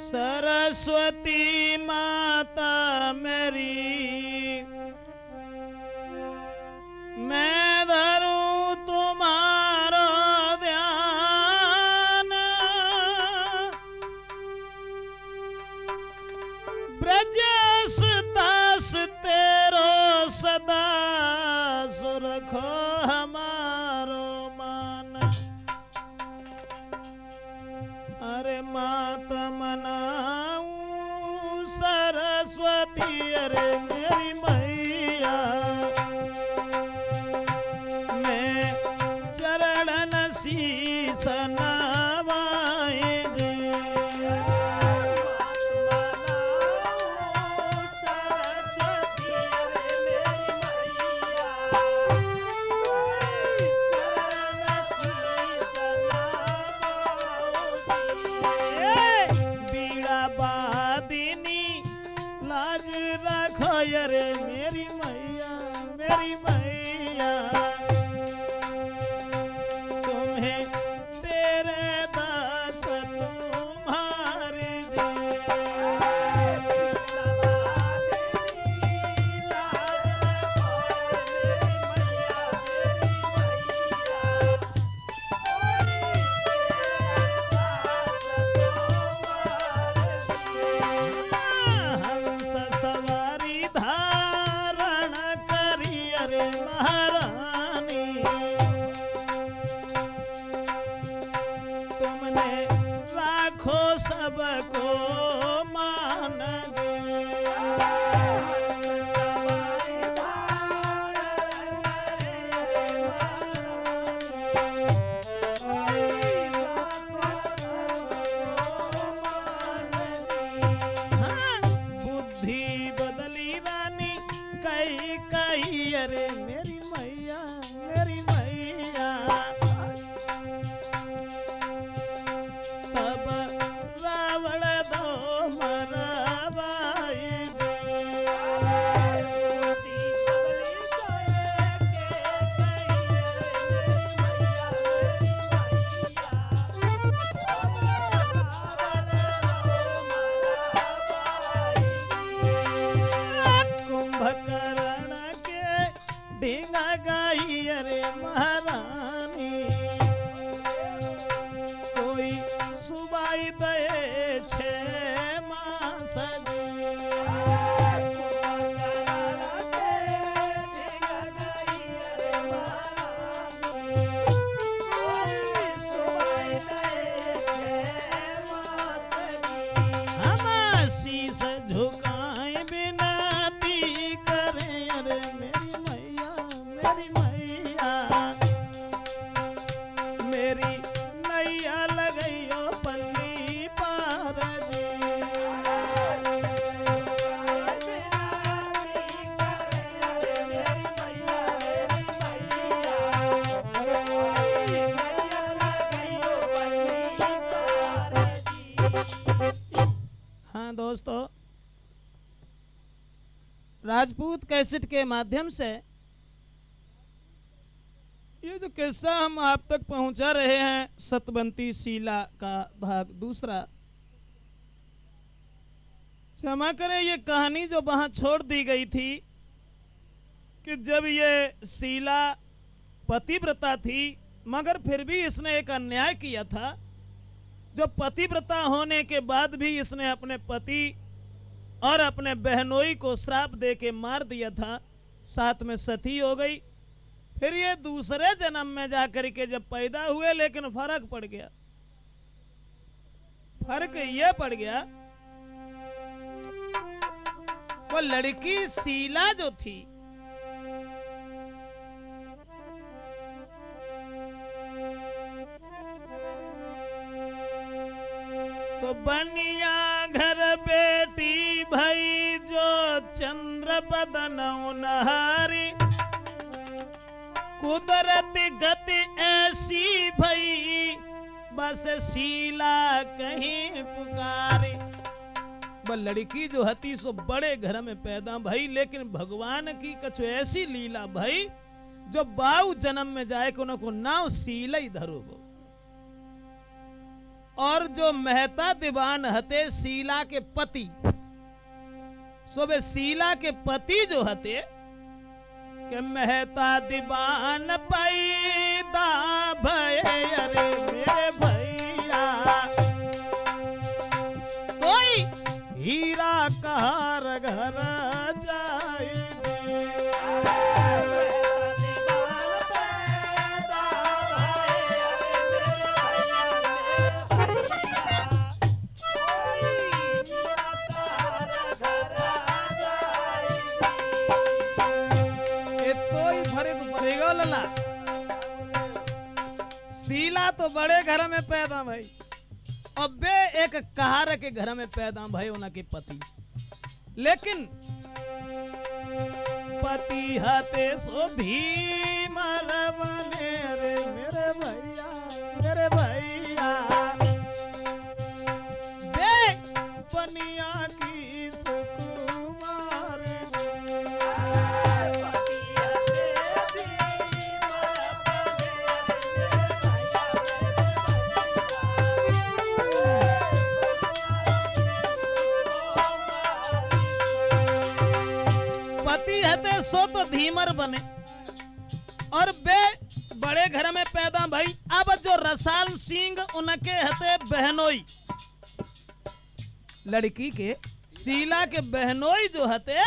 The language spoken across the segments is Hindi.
सरस्वती माता मेरी मैं धरूं तुम्हारो ध्यान, ब्रजेश दास तेरो सदा सुरखो हमारो मान। अरे मात मनाऊं सरस्वती अरे मेरी मैया, मैं चरण शीस नवाए जी। लाज रखो अरे मेरी मैया, मेरी मैया, तुम्हें तेरे दास तुम्हारे महारानी, तुमने राखो सबको मान बुद्धि बदली रानी कई कई अरे मेरी मैया, मेरी मैया, तब रावण दो मरवाई कुंभकर्ण के ढींगा गाई अरे महारानी, कोई सुबाई दे छे मास हम शीस झुकाए बिनती करें अरे मेरी मैया, मेरी मैया, मेरी नैया लगइयो पल्ली पार जी। हाँ दोस्तों, राजपूत कैसेट के माध्यम से ये जो किस्सा हम आप तक पहुंचा रहे हैं, सतवंती शीला का भाग दूसरा। क्षमा करें, ये कहानी जो वहां छोड़ दी गई थी कि जब ये शीला पतिव्रता थी मगर फिर भी इसने एक अन्याय किया था। जो पतिव्रता होने के बाद भी इसने अपने पति और अपने बहनोई को श्राप दे के मार दिया था, साथ में सती हो गई। फिर ये दूसरे जन्म में जाकर के जब पैदा हुए, लेकिन फर्क पड़ गया। फर्क ये पड़ गया, वो लड़की शीला जो थी तो बनिया घर बेटी भई जो चंद्र बदन नहारी, कुदरती गति ऐसी भई बस शीला कहीं पुकारी। वह लड़की जो हती सो बड़े घर में पैदा भई, लेकिन भगवान की कछु ऐसी लीला भई जो बाऊ जन्म में जाए को नको नाव शीला ही धरो। और जो मेहता दीवान हते शीला के पति, सो वे शीला के पति जो हते के मेहता दीवान पैदा भय अरे मेरे भैया, कोई हीरा कहार घर जाए। शीला तो बड़े घर में पैदा भाई, और बे एक कहार के घर में पैदा भाई उनके पति, लेकिन पति हते सो भीमर बने रे मेरे भैया, मेरे भैया बे बनिया की सुकुमार। सो तो धीमर बने और बे बड़े घर में पैदा भाई। अब जो रसाल सिंह उनके हते बहनोई, लड़की के शीला के बहनोई जो हते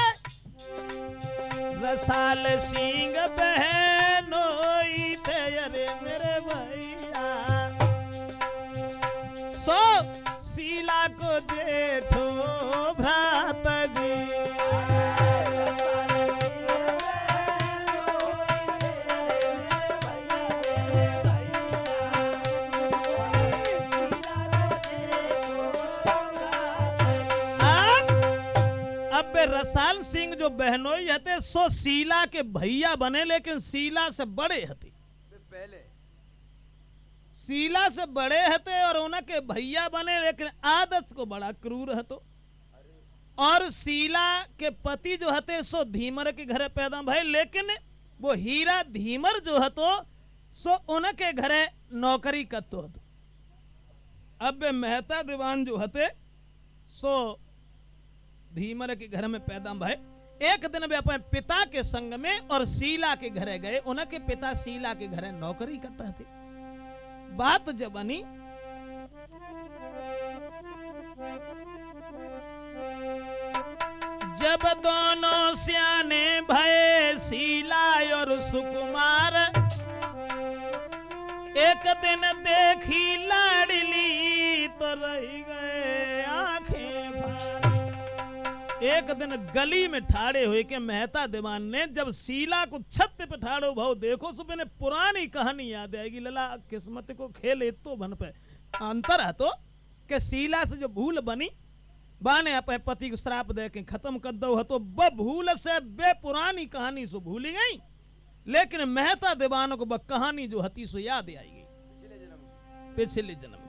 रसाल सिंह बहनोई थे अरे मेरे भैया, सो शीला को जेठो भ्रात जी। रसाल सिंह जो बहनोई हते सो शीला के भैया बने, लेकिन शीला से बड़े हते, पहले शीला से बड़े हते और उनके भैया बने, लेकिन आदत को बड़ा क्रूर हतो। और शीला के पति जो हते सो धीमर के घरे पैदा भाई, लेकिन वो हीरा धीमर जो हतो सो उनके घरे नौकरी करतो हतो। अब मेहता दीवान जो हते सो धीमर के घर में पैदा भाई। एक दिन वे अपने पिता के संग में और शीला के घरे गए, उनके पिता शीला के घरे नौकरी करता थे। बात जब बनी जब दोनों सियाने भये शीला और सुकुमार, एक दिन देखी लाडली तो रह गए आंखें फाड़। एक दिन गली में ठाड़े हुए के मेहता दीवान ने जब शीला को छत पे ठाड़ो भाव देखो, सुबह ने पुरानी कहानी याद आएगी। लला किस्मत को खेले तो बन पे अंतर है तो के शीला से जो भूल बनी बाने अपने पति को श्राप दे के खत्म कर दो है, तो ब भूल से बे पुरानी कहानी सो भूली गई, लेकिन मेहता दीवानों को ब कहानी जो हती सो याद आएगी पिछले जन्म।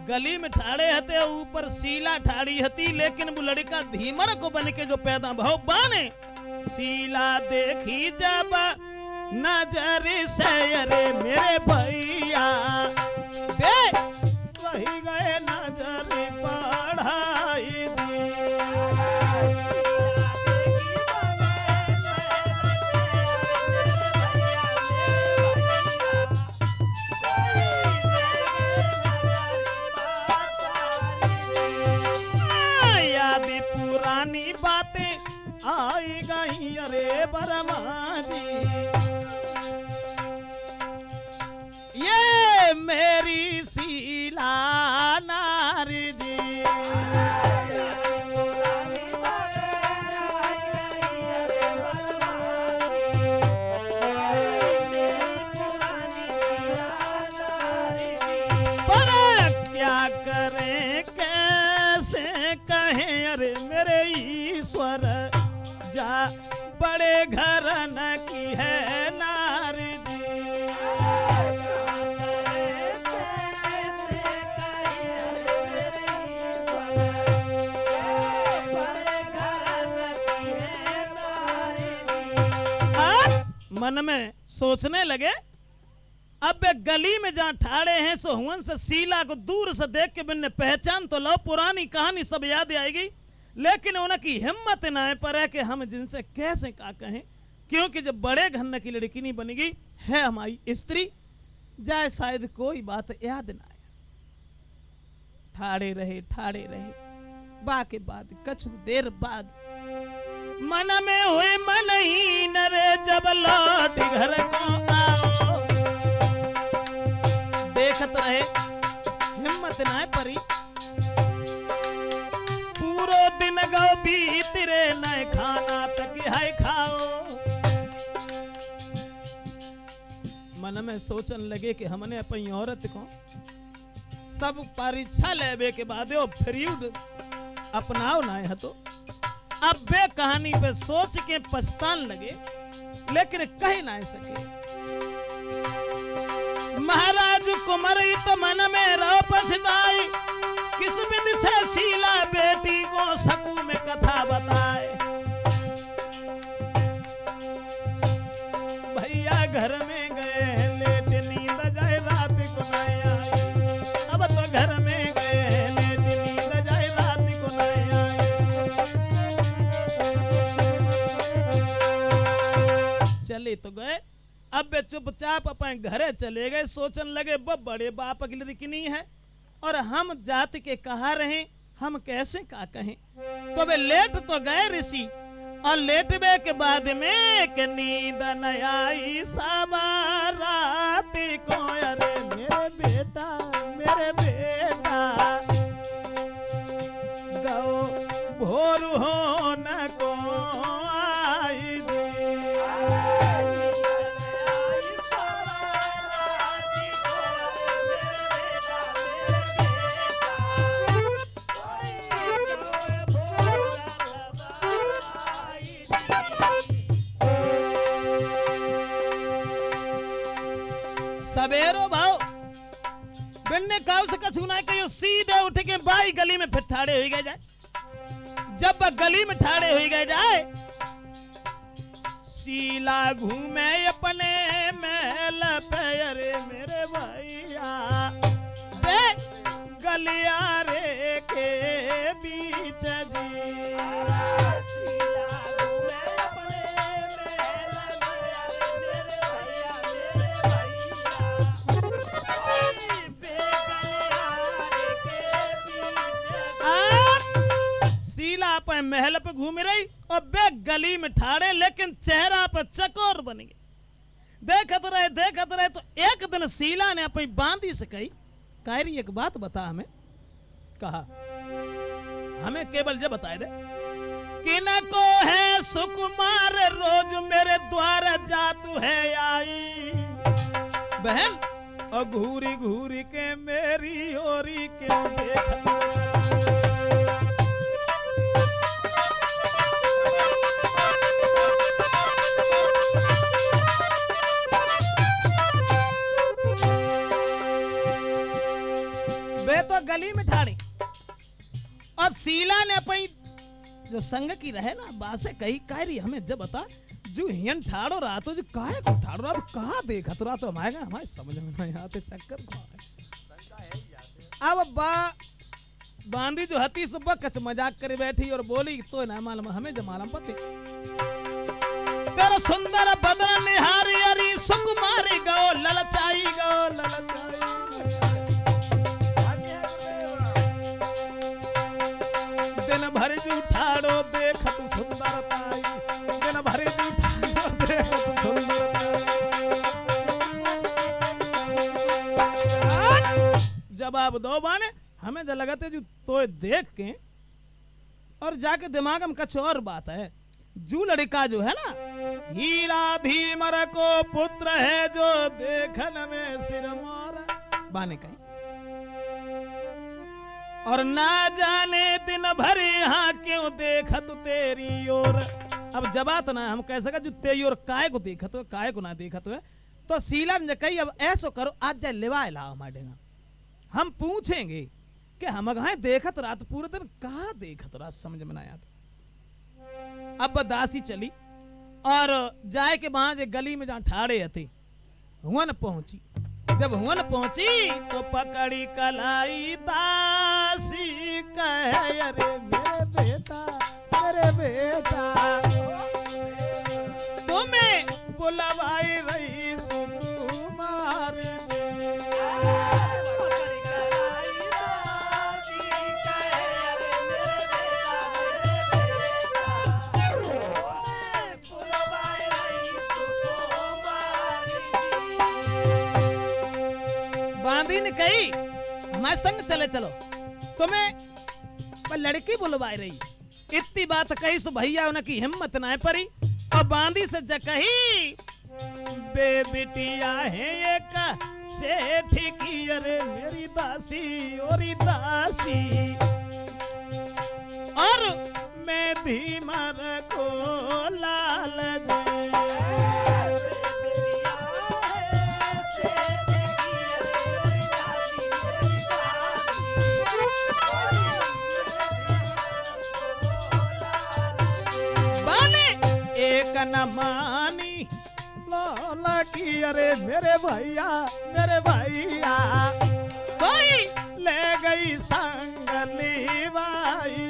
गली में ठाड़े हते, ऊपर शीला ठाड़ी हती, लेकिन वो लड़का धीमर को बन के जो पैदा भाव बाने शीला देखी जब नजर से अरे मेरे भैया बे वही गए नजर पढ़ाई पुरानी बातें आई गई अरे बरमा जी, ये मेरी शीला नारी जी। पर क्या करें कैसे कहें अरे मेरे ईश्वर, जा बड़े घर न की है नारी जी। मन में सोचने लगे अब वे गली में जहां ठाड़े हैं सो हुवन से शीला को दूर से देख के बिन्ने पहचान तो लो, पुरानी कहानी सब याद आएगी, लेकिन उनकी हिम्मत ना पर है कि हम जिनसे कैसे का कहें, क्योंकि जब बड़े घन की लड़की नहीं बनेगी है हमारी स्त्री, जाए शायद कोई बात याद ना आए। ठाड़े रहे बाके बाद कछु देर बाद मन में हुए मन ही नरे जब लौट घर को आओ। देखत रहे हिम्मत ना परी, पूरो दिन गो बीत रे न खाना तक है खाओ। मन में सोचन लगे कि हमने अपनी औरत को सब परीक्षा लेवे के बाद फिर अपनाओ ना है, तो अब बे कहानी पे सोच के पछतान लगे, लेकिन कह ना सके। महाराज कुमारी तो मन में रो पछताई, किस विधि से शीला बेटी को सकू में कथा बताए। भैया घर में गए लेट नींद जाए रात को नहीं आई, अब तो घर में गए लेट नींद जाए रात को नहीं आई। चले तो गए, अब वे चुपचाप अपने घरे चले गए, सोचन लगे बड़े बाप की लड़की नहीं है और हम जाति के कहा रहे, हम कैसे का कहें। तो वे लेट तो गए ऋषि, और लेटवे के बाद में एक नींद न आई साबा रात को। अरे मेरे बेटा गो भोर हो न को आई सवेरो भाव बिन्ने काव से कछु ना कहियो, सीधे उठ के बाई गली में फिर ठाड़े हो गए जाए। जब गली में ठाड़े हो गए जाए, शीला घूमे अपने महल पे। अरे मेरे भैया बे गलियारे के बीच जी, महल पे घूम रही और बे गली में ठाड़े, लेकिन चेहरा पे चकोर बन गए। देखत रहे तो एक दिन शीला ने अपनी बांदी से कही, कायरी एक बात बता हमें। कहा हमें केवल जब बताए दे कि न को है सुकुमार रोज मेरे द्वार जातु है आई। बहन और घूरी घूरी के मेरी ओरी के देख। तो गली में ठाड़े और शीला ने अपनी जो संग की रहे ना बासे कही, कायरी हमें जब बता जो हियन ठाड़ो रहा तो जो काहे को ठाड़ो रहा तो कहाँ देखा तो रहा तो हमारे समझ में नहीं आते चक्कर को है। अब बांदी जो हती सुबह कच मजाक करे बैठी और बोली तो ना मालूम हमें जो मालूम पते तेरा सुंदर बदन निहारी अरी सुकुमारी गो ललचाई गो ललचाई। दिन भर जू ठाड़ो देखत सुंदरताई, दिन भर जू ठाड़ो देखत सुंदरताई। जवाब दो बाने हमें जो लगते जो तो देख के और जाके दिमाग में कुछ और बात है। जू लड़का जो है ना हीरा धीमर को पुत्र है जो देखन में सिर मारा बाने कहीं, और ना जाने दिन भर यहाँ क्यों देखत तेरी ओर। अब जबात ना हम कह सका जो तेरी ओर काय को देखत हो काय को ना देखत हो। तो शीला ने कही अब ऐसो करो आज जाए लेवा लाओ हमारे, हम पूछेंगे कि हम गए देखत रात पूरे दिन कहा देखत रात समझ में ना आता। अब दासी चली और जाए के वहां गली में जहां ठाड़े थे वहां न पहुंची। जब हुन पहुंची तो पकड़ी कलाई दासी कहे अरे मेरे बेटा तुम्हें बुलवाई रही सुकुमार बांदी ने कही हमारे संग चले चलो तुम्हें पर लड़की बुलवाई रही। इतनी बात कही सो भैया उनकी हिम्मत ना पड़ी और बांदी से कही बे बिटिया है एक सेठ की अरे मेरी दासी और दासी और मैं धीमर को लाल न मानी लोला की अरे मेरे भैया कोई ले गई संग लीवाई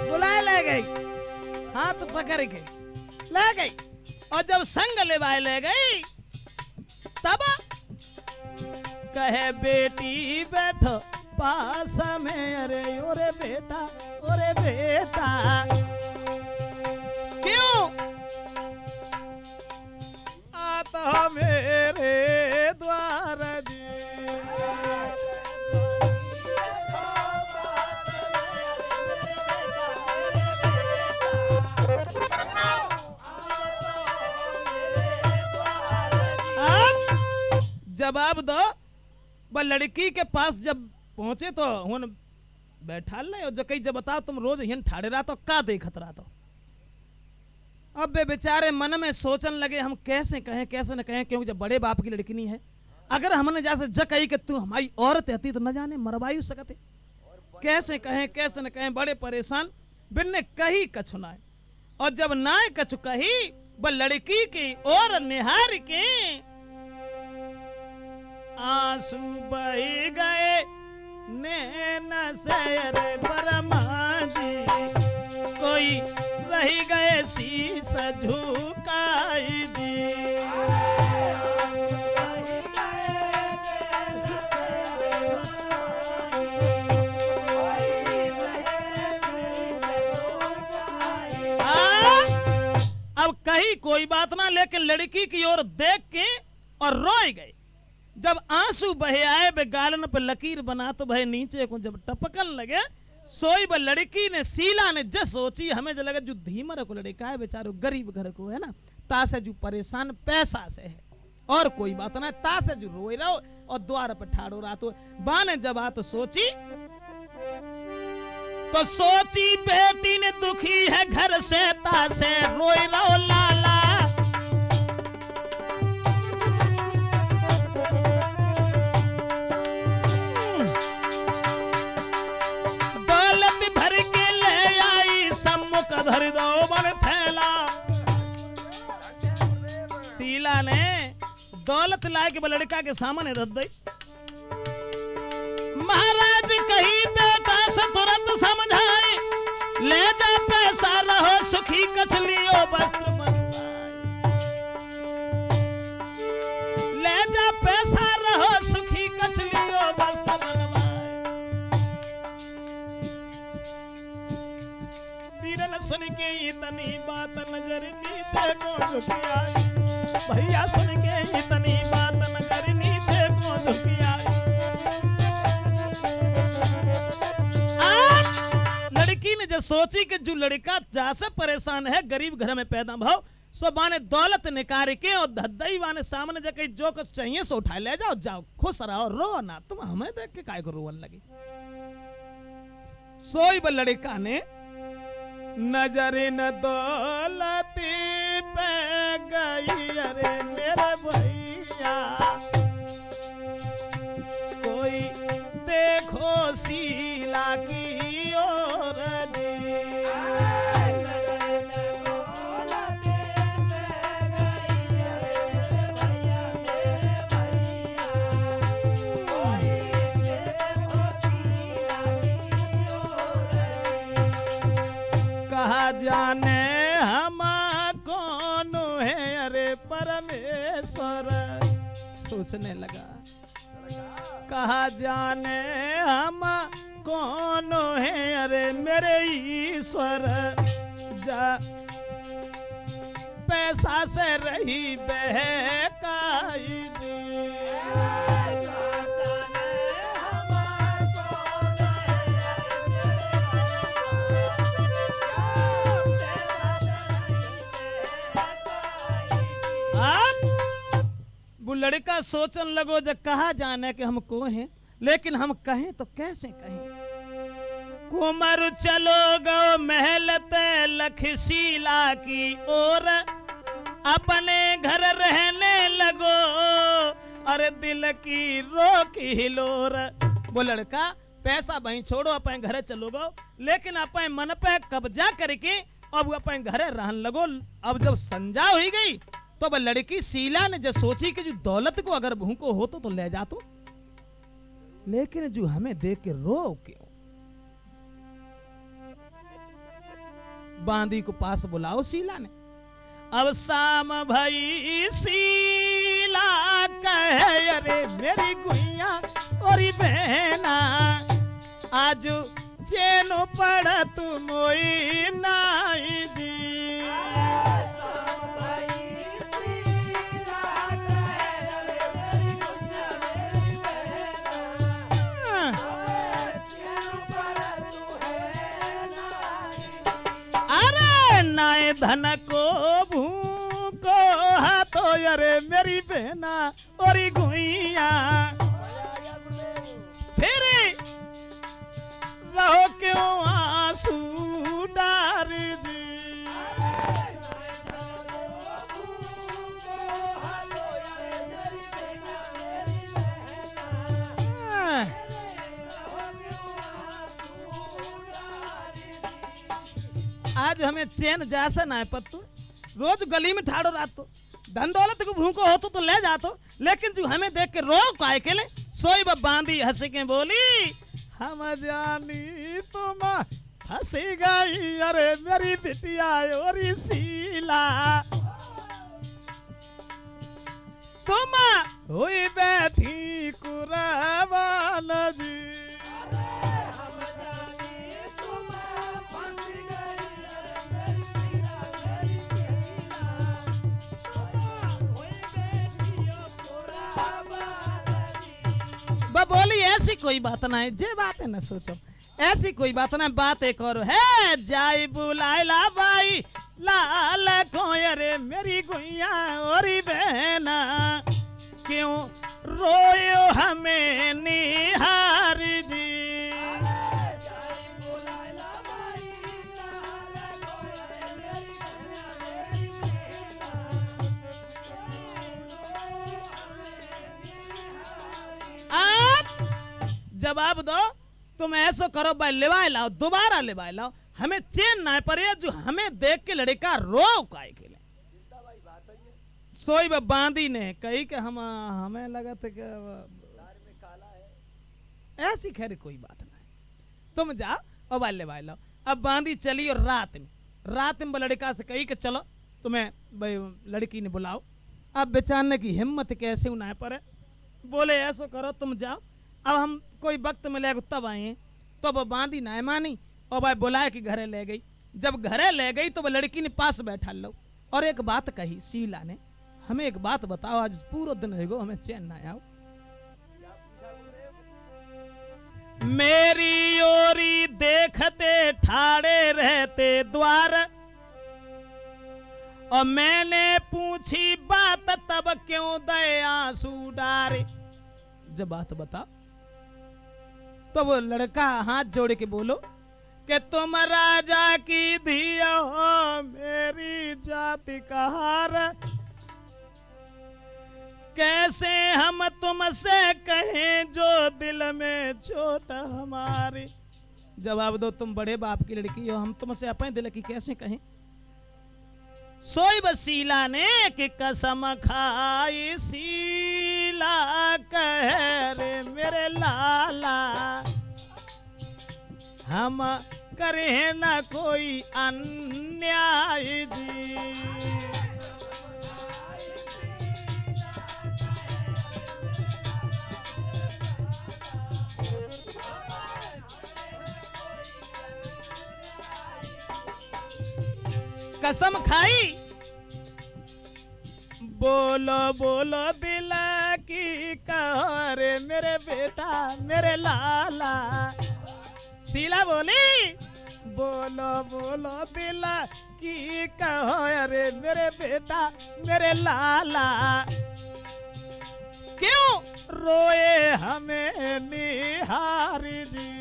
बुलाए ले गई हाथ पकड़ के ले गई और जब संग लेवाए ले गई तब कहे बेटी बैठो पास में अरे ओरे बेटा क्यों आता मेरे द्वार जी जवाब दो। वह लड़की के पास जब पहुंचे तो हुन बैठा ले और जब जब बताओ तुम रोज हिन ठाड़े रहा तो का देखत रहा तो अब वे बेचारे मन में सोचन लगे हम कैसे कहें कैसे न कहें क्योंकि जब बड़े बाप की लड़की नहीं है अगर हमने जैसे कही कि तू हमारी औरत रहती तो न जाने मरवायु सकते कैसे कहें कैसे न कहें बड़े परेशान बिन्ने कही कछु नाय और जब नाय कछु कही वह लड़की की और निहार के आंसू बह गए नैन से रे बरमा जी कोई रह गए शीश झुकाई दी अब कही कोई बात ना लेकिन लड़की की ओर देख के और रोए गए। जब आंसू बहे आए बे गालन पे लकीर बना तो भाई नीचे को जब टपकन लगे सोई बे लड़की ने शीला ने जस सोची हमें जो लगे जो धीमर को लड़का है बेचारो गरीब घर को है ना तासे जो परेशान पैसा से है और कोई बात ना तासे जो रोई रहो और द्वार पर ठाड़ो रहा तो बाने जब बात सोची तो सोची बेटी ने दुखी है घर से तासे रोई रहो लाला धर दो बन थैला शीला ने दौलत लाए के लड़का के सामने रख दी। महाराज कही बेटा से तुरंत समझाए ले जा पैसा रहो सुखी कचलियो वस्त्र ले जा पैसा रहो सुखी कचलियो वस्त्र सुन के इतनी बात नजर नीचे को झुकी आई भैया सुन के इतनी बात नजर नीचे को झुकी आई लड़की ने जो सोची कि जो लड़का जैसे परेशान है गरीब घर में पैदा भाव सो बाने दौलत निकाल के और धद्दई बाने सामने जाके जो कुछ चाहिए सो उठा ले जाओ जाओ खुश रहो रो ना तुम हमें देख के काय को रोवन लगी। सोई ब लड़का ने नजर न दौलती पे गई अरे मेरे भैया जाने हम कौन है अरे परमेश्वर। सोचने लगा कहा जाने हम कौन है अरे मेरे ईश्वर। जा पैसा से रही बहकाई जी। वो लड़का सोचन लगो जब कहा जाने कि हम को हैं, लेकिन हम कहें तो कैसे कहें। कुमर चलो गो महल ते लखशीला की ओर, अपने घर रहने लगो अरे दिल की रोकी हिलोर। वो लड़का पैसा वहीं छोड़ो अपने घर चलो गो, लेकिन अपने मन पे कब्जा करके अब अपने घरे रहन लगो। अब जब संजा हुई गई तो वह लड़की शीला ने जो सोची कि जो दौलत को अगर भूखो हो तो ले जा, तो लेकिन जो हमें देख के रो क्यों। बांदी को पास बुलाओ शीला ने। अब शाम भई शीला कहे अरे मेरी गुइया और बहना, आज चैनो पड़ तू मोई नाई जी। नाए धन को भूको हाथो अरे मेरी बहना और गुइया, फिर रहो क्यों आंसू डार जी। आज हमें चैन जैसा ना है पत्तू, रोज गली में ठाड़ो रात तो धन दौलत को भूखो हो तो ले जातो, लेकिन जो हमें देख के रो काय के ले। सोई बांदी हंस के बोली हम जानी तुम हंसी गई अरे मेरी बिटिया और शीला, तुम हुई बैठी कुराबान जी। बोली ऐसी कोई बात ना है, जे बात है ना सोचो, ऐसी कोई बात ना, बात एक और है। जाई बुलाइला बाई लाल को अरे मेरी गुइया और बहना, क्यों रोयो हमें निहार जी। जवाब दो, तुम ऐसा करो भाई लेवाए लाओ, दोबारा लेवाए लाओ, हमें चैन ना पड़े जो हमें देख के लड़का रो काय के ले। सोई बांदी ने कही कि हमें लगा था कि ऐसी खैर कोई बात ना है, तुम जाओ और भाई लेवाए लाओ। अब बांदी चली और रात में लड़का से कही कि चलो तुम्हें भाई लड़की ने बुलाओ। अब बेचारने की हिम्मत कैसे ना पड़े, बोले ऐसा करो तुम जाओ, अब हम कोई वक्त मिलेगा तब आए। तो वो बांदी ना मानी और भाई बुलाए कि घरे ले गई। जब घरे ले गई तो वो लड़की ने पास बैठा लो और एक बात कही शीला ने, हमें एक बात बताओ, आज पूरा दिन रहेगो हमें चैन ना आओ। मेरी ओरी देखते ठाड़े रहते द्वार, और मैंने पूछी बात तब क्यों दे आंसू डारे। जब बात बता तो वो लड़का हाथ जोड़ के बोलो कि तुम राजा की धिया हो मेरी जाति का हार, कैसे हम तुमसे कहें जो दिल में चोट हमारी। जवाब दो, तुम बड़े बाप की लड़की हो, हम तुमसे अपने दिल की कैसे कहें। सोई शीला ने कि कसम खाई शीला कह रे मेरे लाला, हम करे ना कोई अन्याय जी। कसम खाई, बोलो बोलो दिल की कहो रे मेरे बेटा मेरे लाला। शीला बोली, बोलो बोलो दिल की कहो रे मेरे बेटा मेरे लाला। क्यों रोए हमें निहारी जी।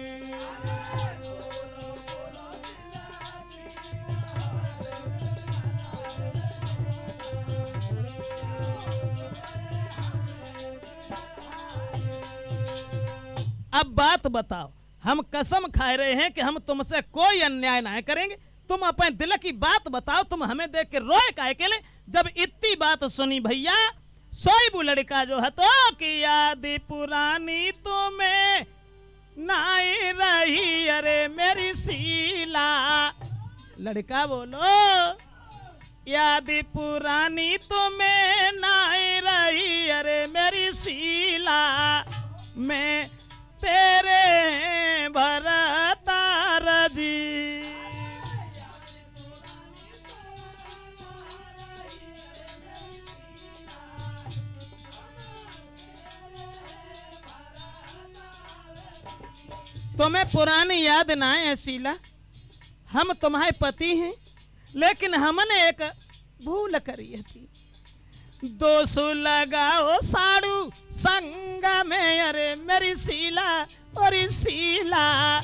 अब बात बताओ, हम कसम खाए रहे हैं कि हम तुमसे कोई अन्याय ना करेंगे, तुम अपने दिल की बात बताओ, तुम हमें देख के रोए काहे के लिए? जब इतनी बात सुनी भैया, सोई वो लड़का जो है तो कि याद पुरानी तुम्हें नाई रही अरे मेरी शीला। लड़का बोलो, याद पुरानी तुम्हें नाई रही अरे मेरी शीला। मैं तेरे भरतार जी। तुम्हें पुरानी याद ना है शीला, हम तुम्हारे पति हैं, लेकिन हमने एक भूल करी थी। दोष लगाओ साड़ू संग में अरे मेरी शीला और शीला।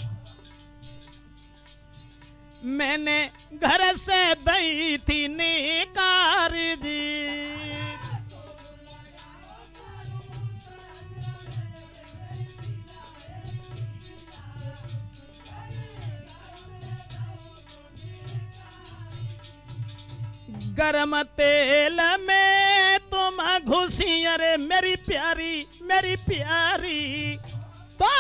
मैंने घर से दी थी निकार जी। गरम तेल में तुम घुसी अरे मेरी प्यारी। तो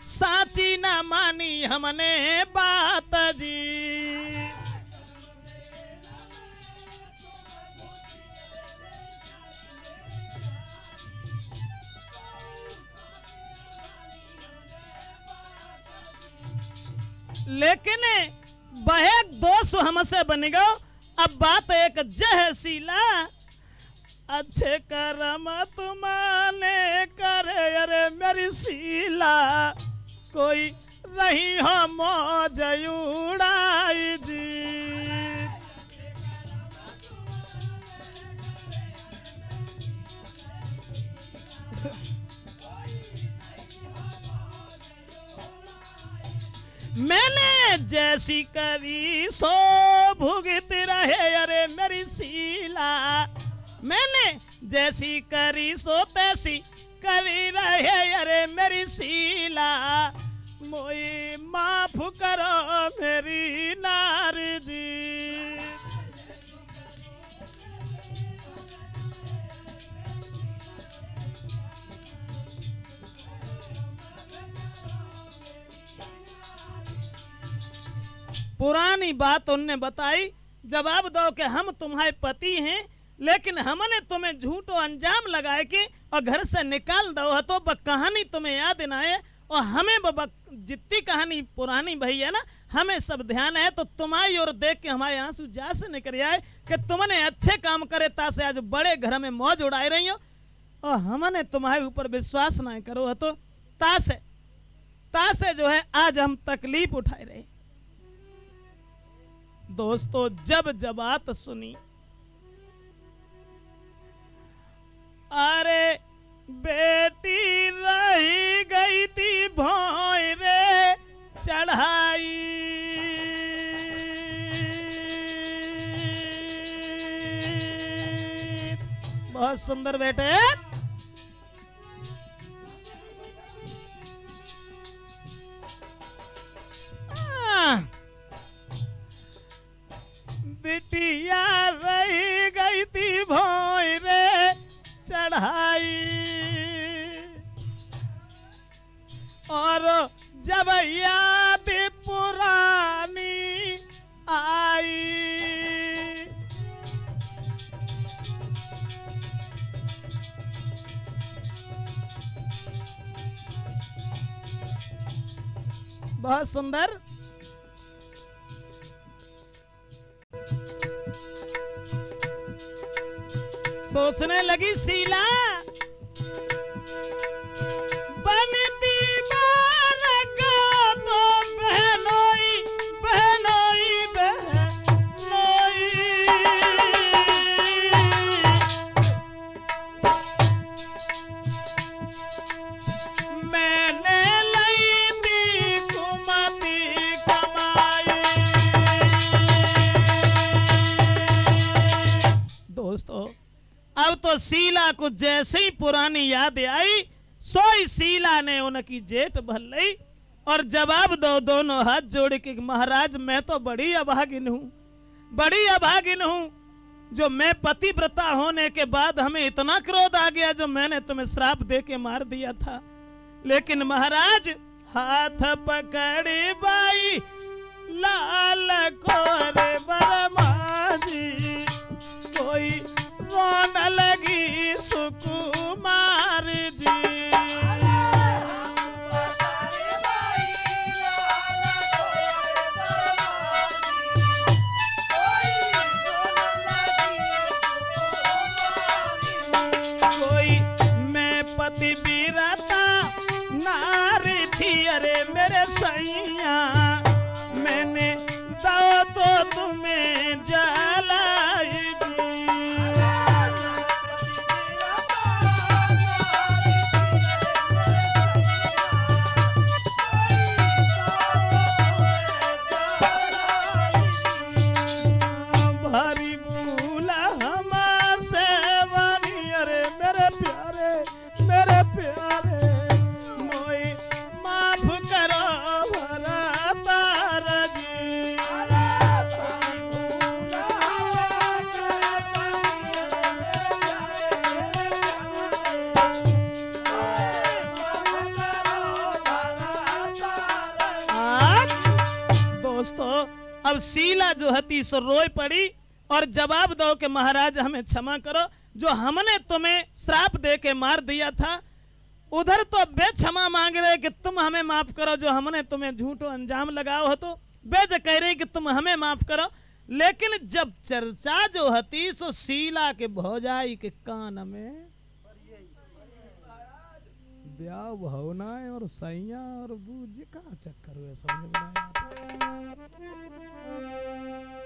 साची ना मानी हमने बात जी। लेकिन वह दोस्त हमसे बन गयो। अब बात एक जह शीला, अच्छे कर्म तुमने करे अरे मेरी शीला। कोई रही हो मौज उड़ाई जी। मैंने जैसी करी सो भुगत रहे अरे मेरी शीला। मैंने जैसी करी सो तैसी करी रहे अरे मेरी शीला। मोई माफ करो मेरी नारी जी। पुरानी बात उनने बताई, जवाब दो कि हम तुम्हारे पति हैं, लेकिन हमने तुम्हें झूठो अंजाम लगाए कि और घर से निकाल दो तो कहानी तुम्हें याद ना है। और हमें जितनी कहानी पुरानी भई है ना, हमें सब ध्यान है। तो तुम्हारी ओर देख के हमारे आंसू जा से निकल आए कि तुमने अच्छे काम करे तासे आज बड़े घर में मौज उड़ाई रही हो, और हमने तुम्हारे ऊपर विश्वास ना करो तो तासे जो है आज हम तकलीफ उठाए रहे। दोस्तों, जब बात सुनी, अरे बेटी रही गई थी भौं रे चढ़ाई। बहुत सुंदर बेटे। बिटिया रही गई थी भौं रे चढ़ाई। और जब याद पुरानी बहुत सुंदर। सोचने लगी शीला, बनती बालक तो बहनोई बहनोई बहनोई, मैंने लाई दी कुमती कमाई। दोस्तों, अब तो शीला को जैसे ही पुरानी याद आई, सोई शीला ने उनकी जेठ भर ली और जवाब दो दोनों हाथ जोड़ के, महाराज मैं तो बड़ी अभागिन हूँ, बड़ी अभागिन हूँ, जो मैं पतिव्रता होने के बाद हमें इतना क्रोध आ गया जो मैंने तुम्हें श्राप दे के मार दिया था। लेकिन महाराज हाथ पकड़ी बाई लाल कोरे बरमाजी, कोई रोन लगी सुकुमार जी। कोई मैं पतिव्रता नारी थी, अरे मेरे सैया मैंने दो तो तुम्हें जलाई। अब शीला जो हती सो रोई पड़ी और जवाब दो कि महाराज हमें क्षमा करो, जो हमने तुम्हें श्राप दे के मार दिया था। उधर तो बे क्षमा मांग रहे कि तुम हमें माफ करो, जो हमने तुम्हें झूठो अंजाम लगाओ हो, तो बेज कह रहे कि तुम हमें माफ करो। लेकिन जब चर्चा जो हती सो शीला के भौजाई के कान में ब्याह भावना और सैया और बूझ का चक्कर हुए समझ में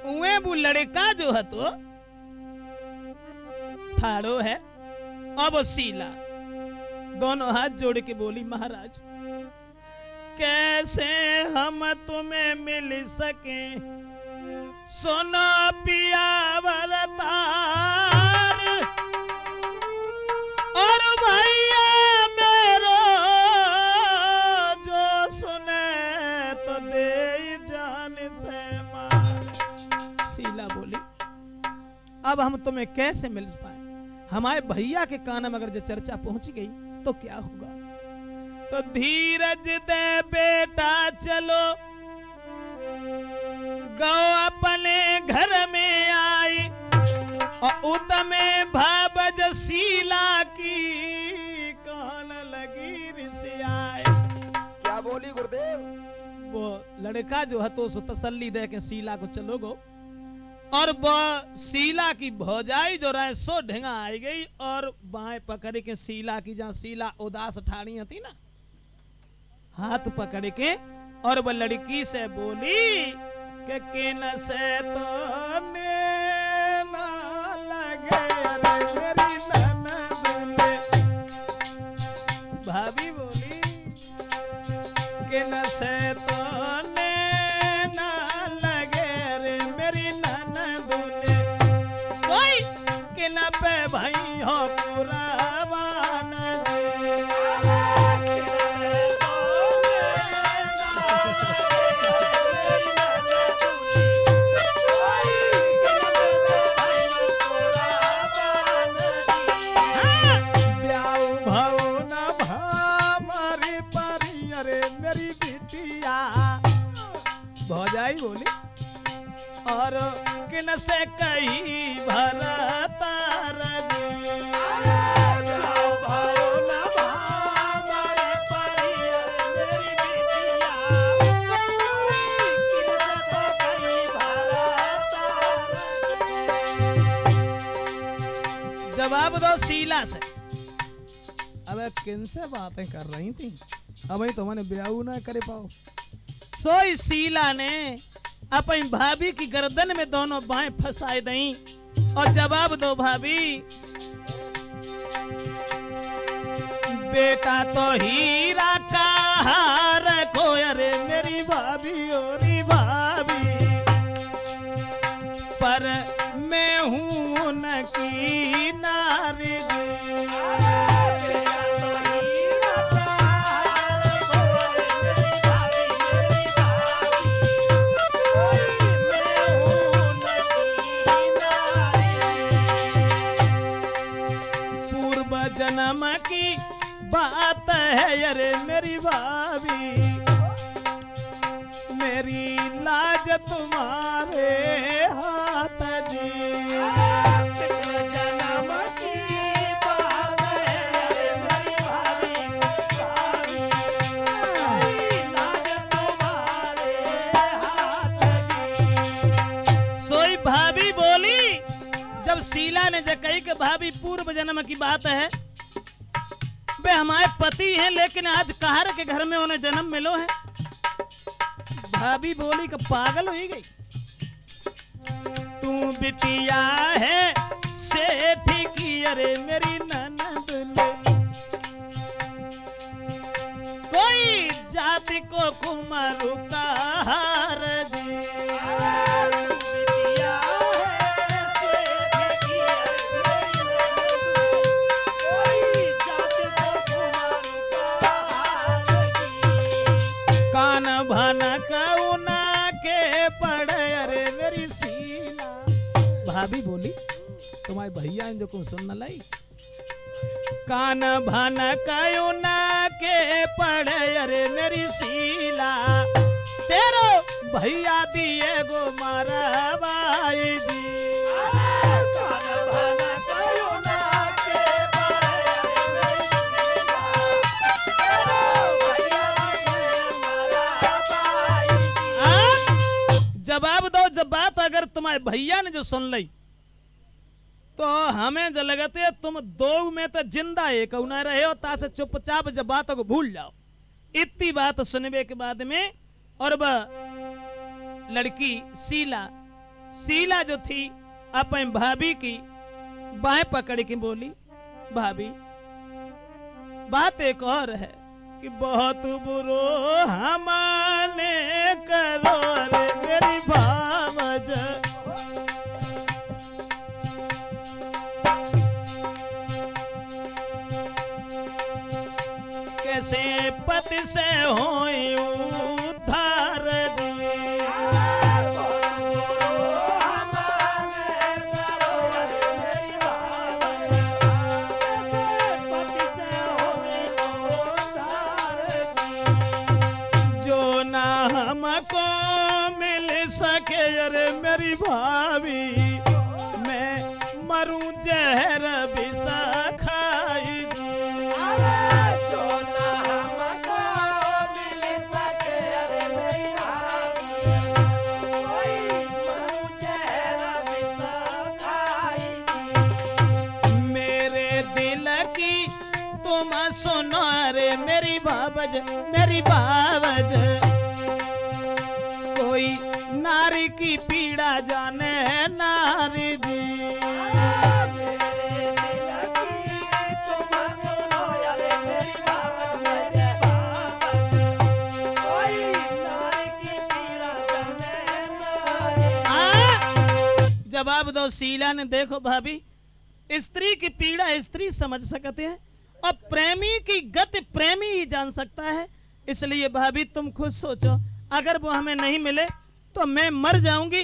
उए वो लड़का जो है तो ठाड़ो है। अब शीला दोनों हाथ जोड़ के बोली, महाराज कैसे हम तुम्हें मिल सके, सुनो पिया वरदान, और भैया मेरो जो सुने तो दे जान से मार। शीला बोली, अब हम तुम्हें कैसे मिल पाए, हमारे भैया के कान में अगर जो चर्चा पहुंच गई तो क्या होगा। तो धीरज दे बेटा चलो, गौ अपने घर में आई, और उतमे भाबज शीला की कान लगी रिसियाए। क्या बोली गुरुदेव? वो लड़का जो है तो तसल्ली दे के शीला को चलो गो, और वो शीला की भौजाई जो रहे सो ढेंगा आई गई और बाएं पकड़ के शीला की, जहां शीला उदास ठाड़ी थी ना, हाथ पकड़ के और वो लड़की से बोली कि किन से तो ना लगे मेरी ननद, भाभी बोली किन से तो ना लगे रे मेरी ननद, कोई किन पे भाई हो कुराबान। भौजाई बोली, और किन से कही भरता जवाब दो शीला से। अबे किन से बातें कर रही थी? अबे तो मैंने ब्याह ना करे पाओ। सोई शीला ने अपनी भाभी की गर्दन में दोनों बाहें फंसाए दई और जवाब दो भाभी। बेटा तो हीरा का हार को, अरे मेरी भाभी ओरी भाभी, पर मैं हूं उनकी नारी। जन्म की बात है अरे मेरी भाभी, मेरी लाज तुम्हारे हाथ जी। जन्म की बात है अरे मेरी भाभी, मेरी लाज तुम्हारे हाथ जी। सोई भाभी बोली जब शीला ने जो कही कि भाभी पूर्व जन्म की बात है, वे हमारे पति हैं लेकिन आज कहार के घर में उन्हें जन्म मिलो है। भाभी बोली कि पागल हो गई, तू बिटिया है सेठ की अरे मेरी ननद ले, कोई जाति को कुमारू का हार जी। भाभी बोली तुम्हारे भैया जो को सुन न लाई, कान भन कयो ना के पढ़े अरे मेरी शीला, तेरो भैया दिए गो मारा बाई जी। कान भन कयो ना के पढ़े तेरो भैया दिए मारा बाई जी। जवाब दो, जब बात अगर तुम्हारे भैया ने जो सुन ली तो हमें जो लगते है तुम दो में तो जिंदा एक न रहे हो, तासे चुपचाप जब बातों को भूल जाओ। इतनी बात सुनने के बाद में और वह लड़की शीला जो थी अपनी भाभी की बाहें पकड़ के बोली, भाभी बात एक और है कि बहुत बुरो हमारे करो रे मेरी भावज, कैसे पति से होई उद्धार जी। जो ना हमको मिल सके अरे मेरी भाभी, मैं मरूं जहर बिसा खाई जी। सुनो रे मेरी बाबज, कोई नारी की पीड़ा जाने नारी जी। जवाब दो शीला ने, देखो भाभी स्त्री की पीड़ा स्त्री समझ सकते हैं और प्रेमी की गति प्रेमी ही जान सकता है। इसलिए भाभी तुम खुद सोचो, अगर वो हमें नहीं मिले तो मैं मर जाऊंगी।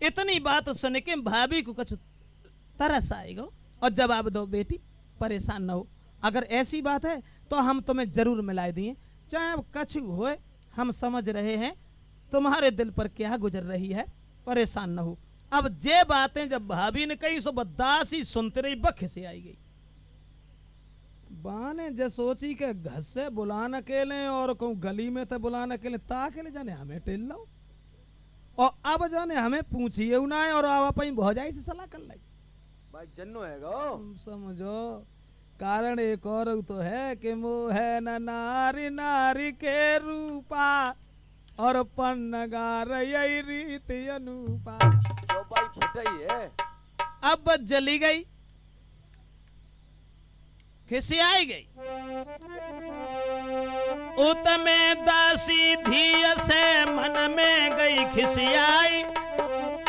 इतनी बात सुन के भाभी को कुछ तरस आएगा। और जवाब दो बेटी परेशान न हो, अगर ऐसी बात है तो हम तुम्हें जरूर मिला दिए, चाहे अब कछु होए हम समझ रहे हैं तुम्हारे दिल पर क्या गुजर रही है, परेशान न हो। अब जे बातें जब भाभी ने कही सो बदासी सुनते रही, बख से आई गई। बाने जे सोची के घर से बुलान अकेले और कहूँ गली में तो बुलान अकेले, ताके जाने हमें टेल लो और अब जाने हमें पूछिए ना और अब अपनी भौजाई से सलाह कर लाई। भाई जन्नो है गो। तुम समझो कारण एक और तो है कि मोह है न नारी नारी के रूपा और पन्नगार यही रीति अनुपा। जो भाई फटाई है। अब बस जली गई, खिसियाई गई। उत में दासी धी से मन में गई खिसियाई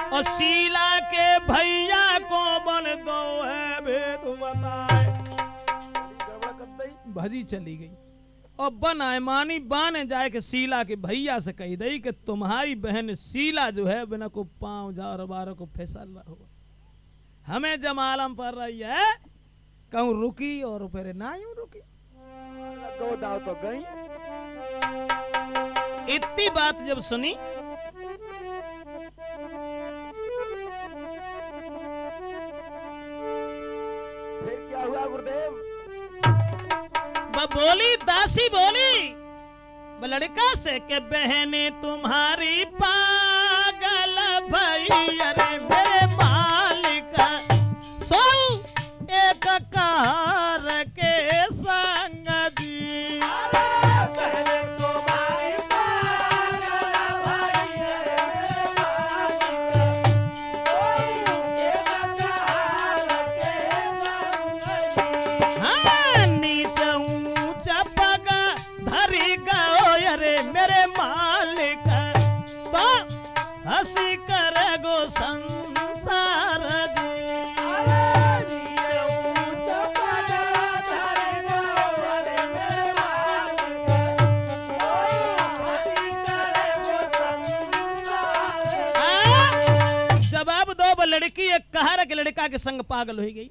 और शीला के भैया को बन दो है भेद बताए। गड़बड़ कर दई। भजी चली गई और बन आयमानी बाने जाए के शीला के भैया से कही दई कि तुम्हारी बहन शीला जो है बिना को पांव जा बार को फिसल रहा हो, हमें जमालम पर रही है। कहूं रुकी और फिर ना यूं रुकी। गो दाव तो गई। इतनी बात जब सुनी फिर क्या हुआ गुरुदेव? बोली दासी बोली लड़का से के बहने तुम्हारी पागल भैया रे मेरे मालिक सो एक कार के संग जी। बहने तुम्हारी पागल भैया रे मालिक, एक कार के संग जी। हाँ नीच ऊंच पग धरी गयो रे मेरे मालिक तो हंसी कर गो संसार जी। जवाब दो वो लड़की एक कहर के लड़का के संग पागल हो गई।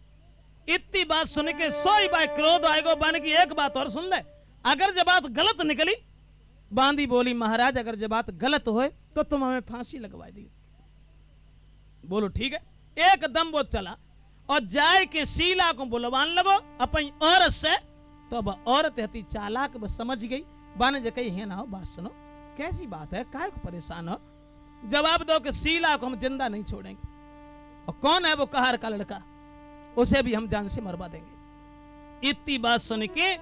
इतनी बात सुन के सोई बाय क्रोध आएगो बन की एक बात और सुन ले, अगर जब बात गलत निकली बांदी बोली महाराज अगर जब बात गलत होए तो तुम हमें फांसी लगवा दी। बोलो ठीक है। एकदम वो चला और जाए के शीला को बुलवान लगो अपनी औरत से। तो अब औरत हती चालाक बस समझ गई बाने जे कही है ना हो बात सुनो कैसी बात है काय को परेशान हो। जवाब दो कि शीला को हम जिंदा नहीं छोड़ेंगे। और कौन है वो कहर का लड़का, उसे भी हम जान से मरवा देंगे। इतनी बात सुन के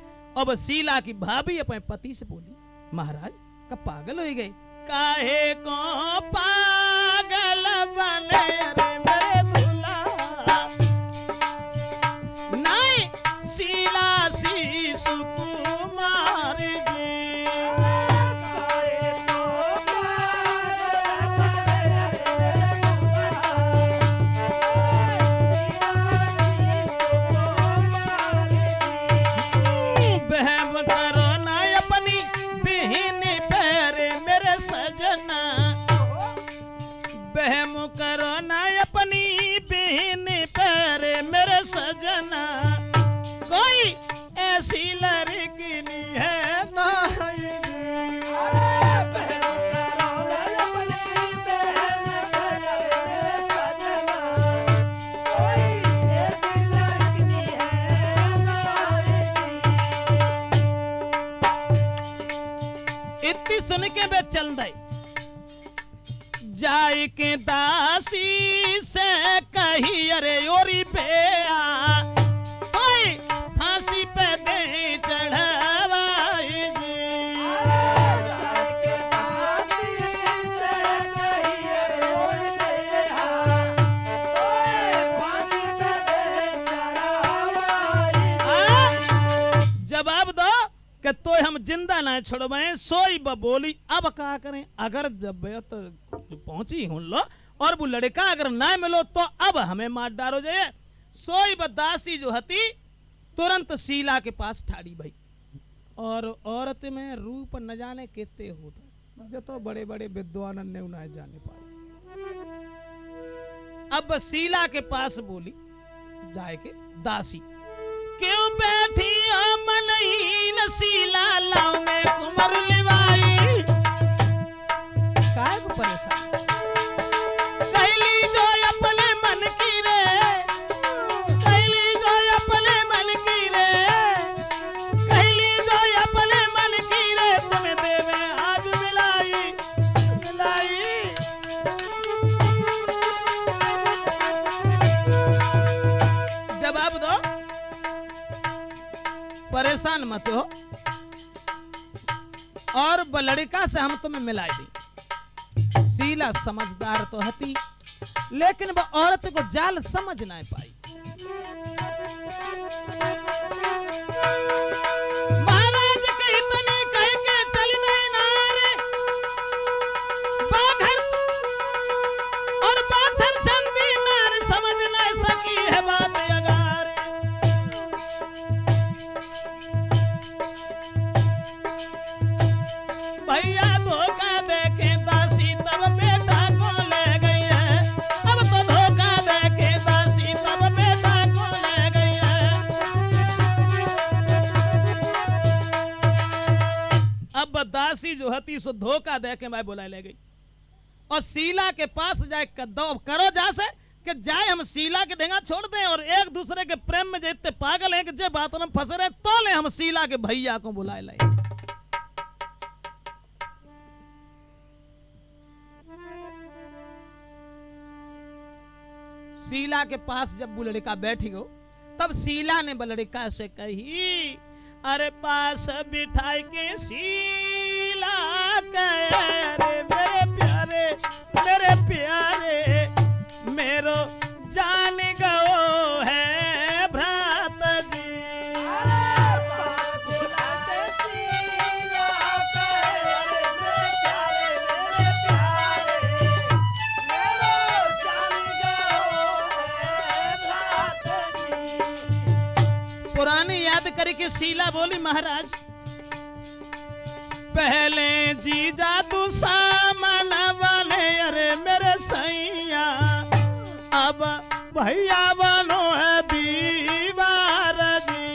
अब शीला की भाभी अपने पति से बोली महाराज का पागल हो गए काहे को पागल बने रे मेरे दूल्हा नहीं शीला सी सुकुमार जी। बहम करो ना अपनी बहन पर मेरे सजना कोई ऐसी लड़की नहीं है ना। इतनी सुन के वे चल दे जाय के दासी से कही अरे ओरी बेआ कोई फांसी पे दे चढ़ावाई जी। जवाब दो कि तो हम जिंदा ना छोड़वाएं। सोई बोली अब क्या करें अगर जब पहुंची हूं लो और वो लड़का अगर ना मिलो तो अब हमें मार डालो जाए। सोई दासी जो हती तुरंत शीला के पास ठाड़ी भाई और औरत में रूप न जाने कितने होता मुझे तो बड़े बड़े विद्वान ने उन्हें जाने पाए। अब शीला के पास बोली जाए के दासी क्यों बैठी मनहीन शीला लाओ में कुमर लिवाई काय को परेशान कहली जो अपने मन की रे कहली जो अपने मन की रे कहली जो अपने मन की रे तुम्हें देवे आज मिलाई मिलाई। परेशान मत हो और वो लड़का से हम तुम्हें मिला दी। शीला समझदार तो हती लेकिन वो औरत को जाल समझ ना पाई। महाराज के इतने कह के चल गए नारे बाघर और बाछर चंदी नार समझ ना सकी है बात अगारे। भैया धोखा देखे दासी तब बेटा को ले गई है। अब तो धोखा देखे दासी तब बेटा को ले गई है। अब दासी जो हती सो धोखा देके मैं बुला ले गई और शीला के पास जाए करो जा से कि जाए हम शीला के डेंगा छोड़ दें और एक दूसरे के प्रेम में जितने पागल हैं कि जे बात में फंस रहे तो ले हम शीला के भैया को बुलाए लाए। शीला के पास जब वो लड़का बैठी हो तब शीला ने लड़का से कही अरे पास बिठाई के शीला अरे मेरे प्यारे मेरो जान गो है भ्रात जी। पुरानी याद करके शीला बोली महाराज पहले जीजा तू सामान वाले अरे मेरे सैया अब भैया बनो है दीवार जी।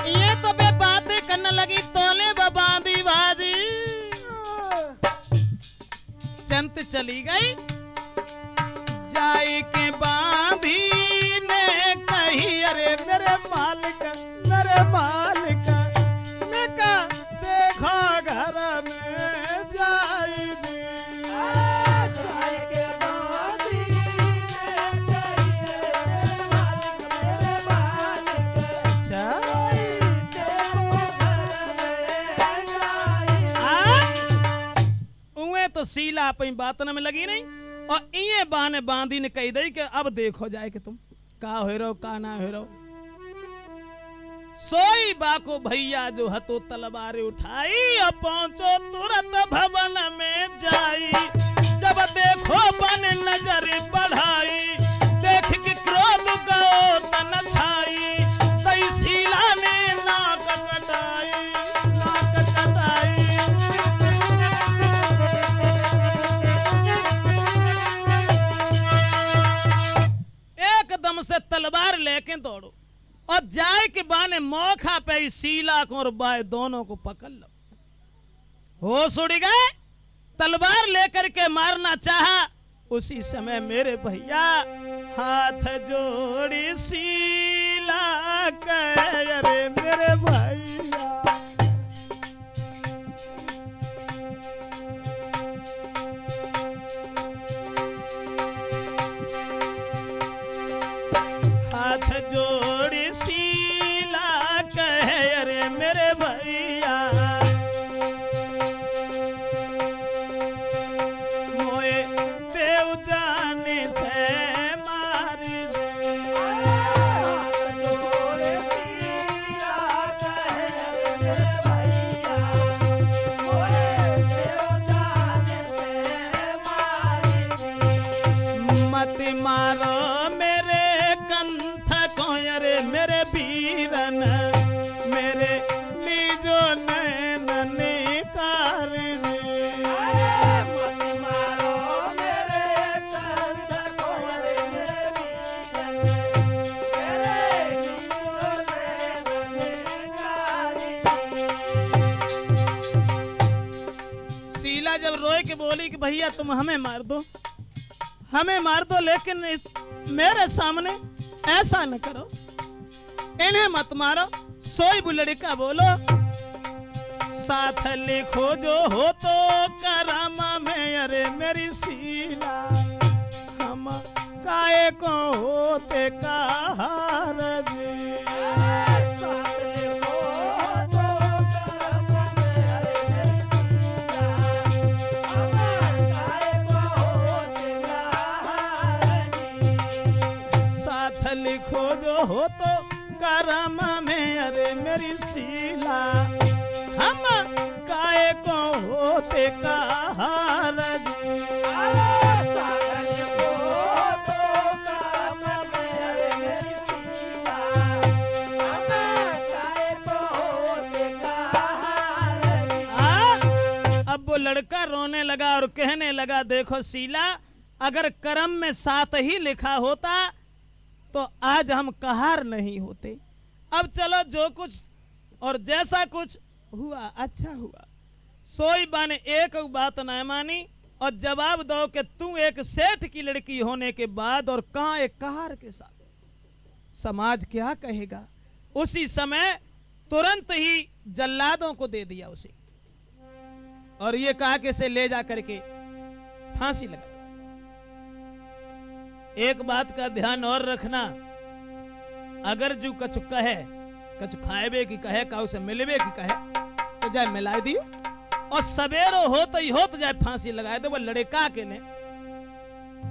ये तो बे बातें करने लगी तोले बांधी बाजी चंत चली गई जाए के बांधी ने कही अरे मेरे मालिक ने कहा देखो घर में जाई जी। तो शीला अपनी बातन में लगी नहीं और ये बाने बांधी ने कही दई कि अब देखो जाए कि तुम का हो रहो का ना हो रहो। सोई बाको भैया जो हतो तलवार उठाई और पहुंचो तुरंत भवन में जाई। जब देखो बन नजर बढ़ाई देख के क्रोध गो तन छाई तई शीला ने नाक कटाई। एकदम से तलवार लेके दौड़ो और जाए के बाने मौका पे शीला को और बाय दोनों को पकड़ लो। होश उड़ गए तलवार लेकर के मारना चाहा उसी समय मेरे भैया हाथ जोड़ी शीला कहे अरे मेरे भैया हाथ जोड़ी शीला कहे अरे मेरे भैया मोए देव जाने से मारी मत मारो मेरे कंठ को अरे मेरे वीरन मेरे निजो नैन निकार शीला जब रोए के बोली कि भैया तुम हमें मार दो लेकिन इस मेरे सामने ऐसा न करो इन्हें मत मारो। सोई बुलड़ी का बोलो साथ लिखो जो हो तो करम में अरे मेरी शीला हम काहे को होते कहार जी साथ लिखो जो हो तो करम में अरे मेरी शीला हम काहे को होते कहार जी अब वो लड़का रोने लगा और कहने लगा देखो शीला अगर करम में साथ ही लिखा होता तो आज हम कहार नहीं होते। अब चलो जो कुछ और जैसा कुछ हुआ अच्छा हुआ। सोई बाने एक बात न मानी और जवाब दो कि तू एक सेठ की लड़की होने के बाद और कहां एक कहार के साथ समाज क्या कहेगा। उसी समय तुरंत ही जल्लादों को दे दिया उसे और ये कहा कि इसे ले जा करके फांसी लगा। एक बात का ध्यान और रखना अगर जो कछु कहे कछु खाएबे की कहे का उसे मिलबे की कहे तो जाए मिलाई दियो और सवेरो हो तो जाए फांसी लगाए दो। वो लड़का के ने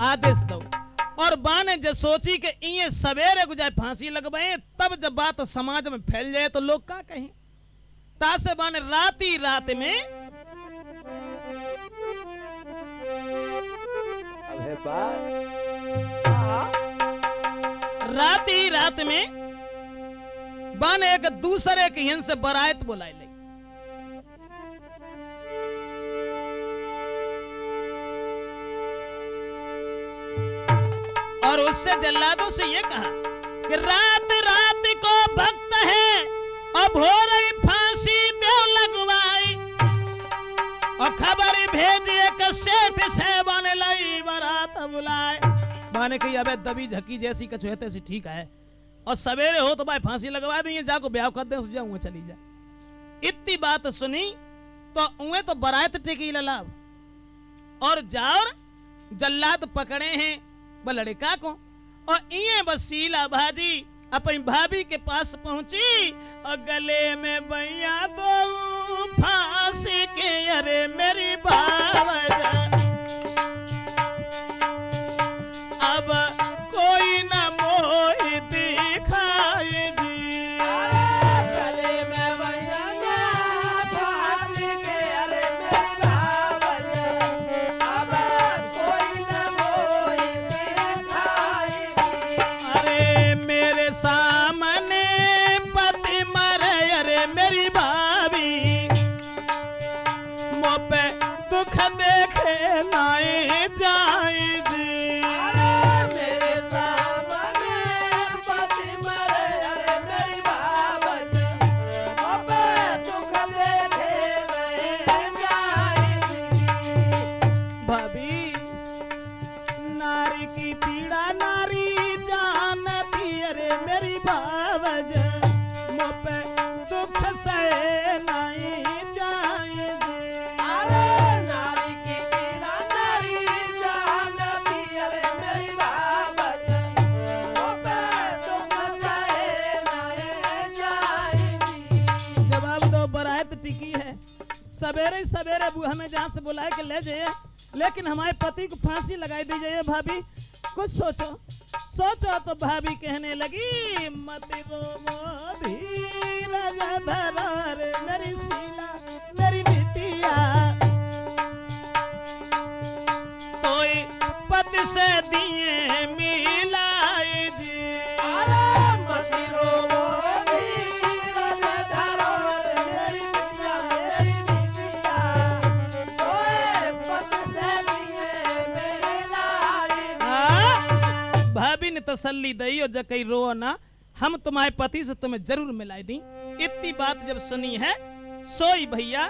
आदेश दो और बाने जब सोची कि ये सवेरे को जाए फांसी लगवाए तब जब बात समाज में फैल जाए तो लोग क्या कहें। तासे बाने राती रात में रात में बाने एक दूसरे के हिन से बरात बुलाई ले और उससे जल्लादों से ये कहा कि रात रात को भक्त है अब हो रही फांसी देव लगवाई और खबर भेजिए कि सेठ से बने लाई बारात बुलाए। बाने की अबे दबी झकी जैसी कछु है तैसी ठीक है और सवेरे हो तो भाई फांसी लगवा देंगे जाको ब्याह कर दे जाऊंगा चली जाए। इतनी बात सुनी तो उन्हें तो बरात टेकी लाभ और जाओ जल्लाद पकड़े हैं वो लड़का को और ये बसीला भाजी अपनी भाभी के पास पहुंची और गले में भैया दो फांसी के अरे मेरी बाबा अब कोई न मोही दिखाई जी गले में भैया फांसी के अरे मेरी बाबा अब कोई न मोही दिखाई अरे मेरे सामने पति मरे अरे मेरी भाभी मुँह पे दुख देखे नाई जाए जी मेरे सामने पति मरे अरे मेरी बाबा अबे दुख देखे नहीं जाएगी। भाभी नारी की पीड़ा नारी जानती अरे मेरी भावज मुँह पे दुख से नहीं जाएगी अरे नारी की पीड़ा नारी जानती अरे मेरी बाबा अबे दुख सहे नहीं जाएगी। जवाब दो बरात टिकी है सवेरे सवेरे बुआ हमें जहाँ से बुलाए के ले जाइए लेकिन हमारे पति को फांसी लगाई दी जाइए। भाभी कुछ सोचो सोचो तो भाभी कहने लगी मत रो धीरज धरो रे मेरी शीला मेरी बिटिया कोई पति से दिए मिलाई जी अरे मत रो धीरज धरो रे मेरी बिटिया ओए पत से दिए मेरे लाई। भाभी ने तसल्ली दी और जकई रो ना हम तुम्हारे पति से तुम्हें जरूर मिलाई दी। इतनी बात जब सुनी है सोई भैया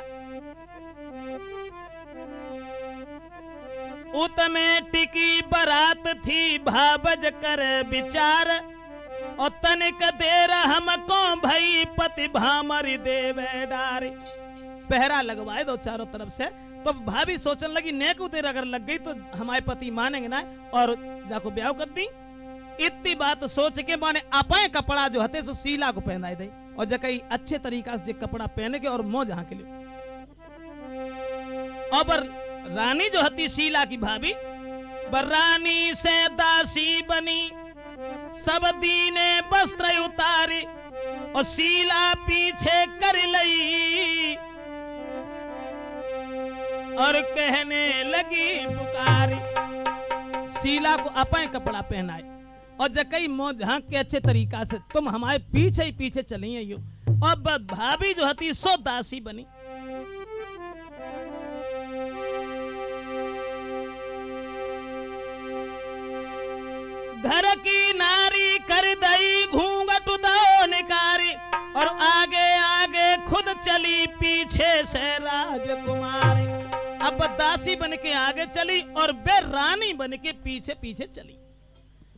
उत में टिकी बरात थी भावज कर विचार और तनिक देर हमको भई पति भामरी देवे डारी पहरा लगवाए दो चारों तरफ से। तो भाभी सोचने लगी नेकू देर अगर लग गई तो हमारे पति मानेंगे ना, और जाको ब्याह कर दी। इतनी बात सोच के माने अपाए कपड़ा जो हते सो शीला को पहनाए दे, और जकई अच्छे तरीका से कपड़ा पहने के और मौज हाँ के लिए। और रानी जो हती शीला की भाभी, रानी से दासी बनी, सब दीने वस्त्र उतारी, और शीला पीछे कर लई, और कहने लगी पुकारी। शीला को अपने कपड़ा पहनाए और जकई मौज झांक के अच्छे तरीका से तुम हमारे पीछे ही पीछे चली आइयो। और भाभी जो हती सो दासी बनी। घर की नारी कर दई घूंघट दो निकारी, और आगे आगे खुद चली पीछे से राजकुमारी। अब दासी बन के आगे चली और बे रानी बन के पीछे पीछे चली।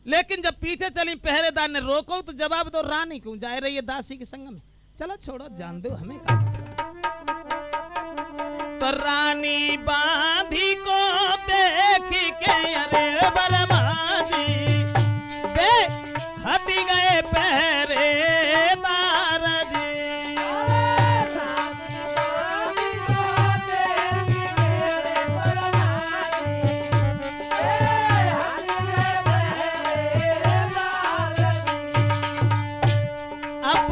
लेकिन जब पीछे चली पहरेदार ने रोको तो जवाब दो, रानी क्यों जा रही है दासी के संग में, चलो छोड़ो जान दो हमें का। तो रानी बांधी को देख के अरे बलमाजी बे हटी गए पहरेदार जी। अब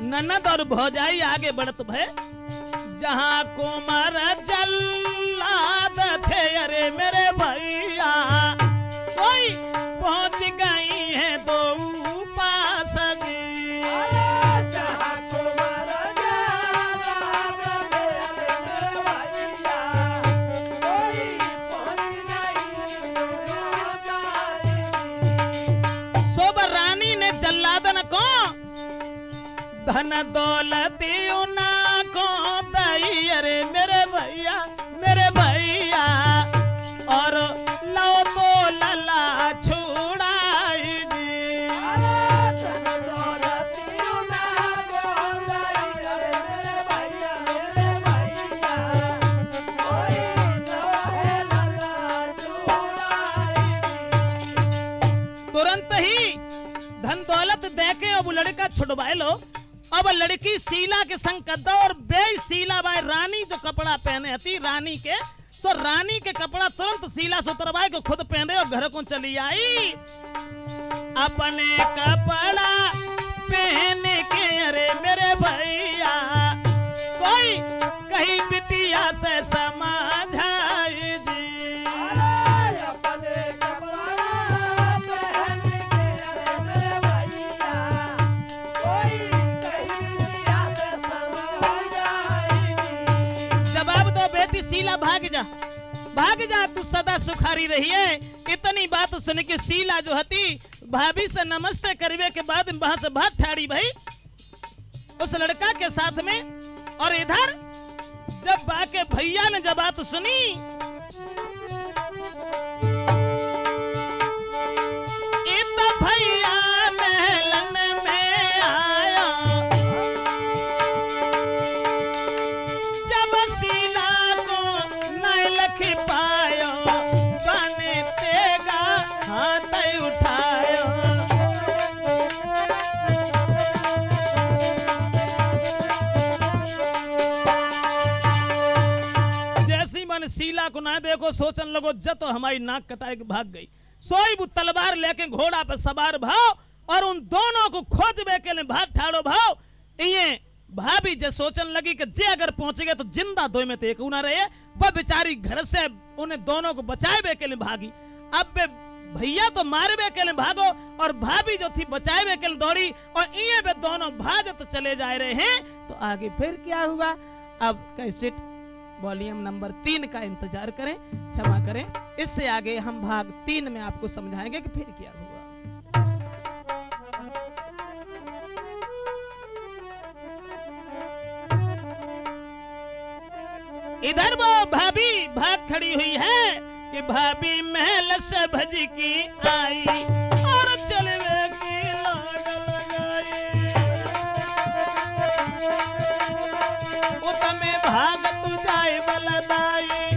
ननद और भौजाई आगे बढ़त भय, जहां कुमार जल्लाद थे अरे मेरे भैया, कोई पहुंच गई है दो पास जी। जहां कुमार जल्लाद थे अरे मेरे भैया, कोई पहुंच गई है। सोबर रानी ने जल्लादन को धन दौलती उना को दई अरे मेरे भैया, और लो तो लला छुड़ाई जी। धन दौलती उना को दई अरे मेरे भैया, कोई लो है लला छुड़ाई। तुरंत ही धन दौलत देके अब लड़का छुड़वाए लो। अब लड़की शीला के संग कद्दा और बे शीला बाई रानी जो कपड़ा पहने हती रानी के, सो रानी के कपड़ा तुरंत शीला से उतरवाए को खुद पहने और घर को चली आई। अपने कपड़ा पहन के अरे मेरे भैया, कोई कहीं बिटिया से समझाई जी। अपने कपड़ा पहन के अरे मेरे भैया, कोई बेटी शीला भाग जा तू सदा सुखारी रही है। इतनी बात सुन के शीला जो हती भाभी से नमस्ते करवे के बाद वहां से भाग ठाड़ी भाई उस लड़का के साथ में। और इधर जब बाके भैया ने जब बात सुनी, इतना भैया महलन में आया, जब शीला को नहीं लख पायो, बने तेगा हाथ उठायो। जैसी मन शीला को ना देखो सोचन लगो जत हमारी नाक कटाई के भाग गई। सोई वो तलवार लेके घोड़ा पे सवार भाव और उन दोनों को खोजबे के लिए भाग ठाड़ो भाव। ये भाभी जे सोचन लगी कि जे अगर पहुंच गए तो जिंदा दो में तो एक ना रहे, वह बेचारी घर से उन्हें दोनों को बचाए के लिए भागी। अब भैया तो मारबे के लिए भागो और भाभी जो थी बचाए के लिए दौड़ी और ये वे दोनों भाजत चले जा रहे हैं। तो आगे फिर क्या हुआ अब कैसेट वॉल्यूम नंबर 3 का इंतजार करें, क्षमा करें। इससे आगे हम भाग 3 में आपको समझाएंगे कि फिर क्या हुआ। इधर वो भाभी भाग खड़ी हुई है कि भाभी महल से भज की आई और चलवे की लाग लगाई। में भाग तू जाए बलदाई